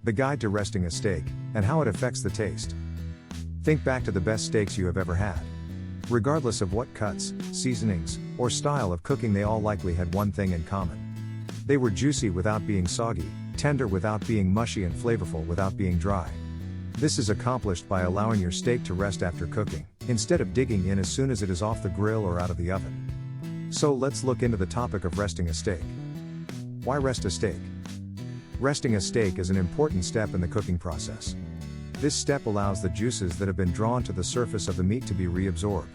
The guide to resting a steak, and how it affects the taste. Think back to the best steaks you have ever had. Regardless of what cuts, seasonings, or style of cooking, they all likely had one thing in common. They were juicy without being soggy, tender without being mushy, and flavorful without being dry. This is accomplished by allowing your steak to rest after cooking, instead of digging in as soon as it is off the grill or out of the oven. So let's look into the topic of resting a steak. Why rest a steak? Resting a steak is an important step in the cooking process. This step allows the juices that have been drawn to the surface of the meat to be reabsorbed.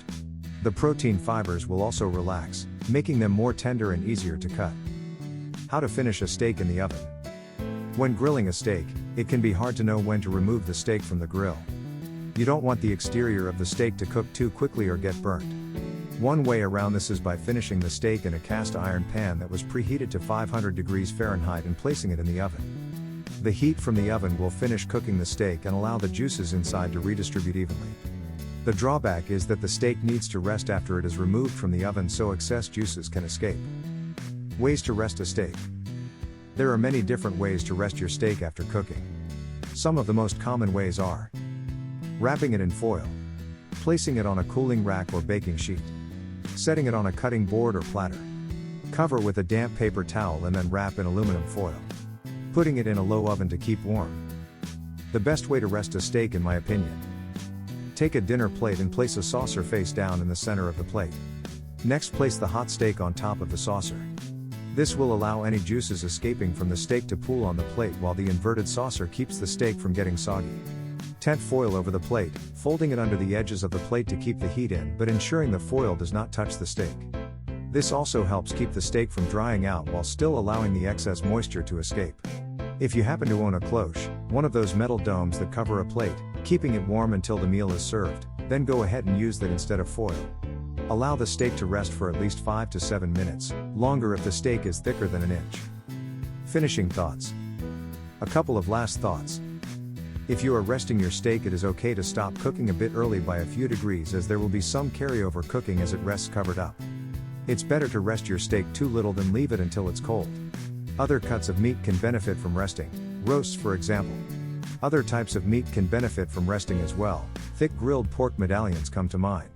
The protein fibers will also relax, making them more tender and easier to cut. How to finish a steak in the oven. When grilling a steak, it can be hard to know when to remove the steak from the grill. You don't want the exterior of the steak to cook too quickly or get burnt. One way around this is by finishing the steak in a cast iron pan that was preheated to 500 degrees Fahrenheit and placing it in the oven. The heat from the oven will finish cooking the steak and allow the juices inside to redistribute evenly. The drawback is that the steak needs to rest after it is removed from the oven so excess juices can escape. Ways to rest a steak. There are many different ways to rest your steak after cooking. Some of the most common ways are: wrapping it in foil, placing it on a cooling rack or baking sheet, setting it on a cutting board or platter, cover with a damp paper towel and then wrap in aluminum foil, putting it in a low oven to keep warm. The best way to rest a steak, in my opinion: take a dinner plate and place a saucer face down in the center of the plate. Next, place the hot steak on top of the saucer. This will allow any juices escaping from the steak to pool on the plate while the inverted saucer keeps the steak from getting soggy. Tent foil over the plate, folding it under the edges of the plate to keep the heat in but ensuring the foil does not touch the steak. This also helps keep the steak from drying out while still allowing the excess moisture to escape. If you happen to own a cloche, one of those metal domes that cover a plate, keeping it warm until the meal is served, then go ahead and use that instead of foil. Allow the steak to rest for at least 5 to 7 minutes, longer if the steak is thicker than an inch. Finishing thoughts. A couple of last thoughts. If you are resting your steak, it is okay to stop cooking a bit early by a few degrees, as there will be some carryover cooking as it rests covered up. It's better to rest your steak too little than leave it until it's cold. Other cuts of meat can benefit from resting, roasts for example. Other types of meat can benefit from resting as well. Thick grilled pork medallions come to mind.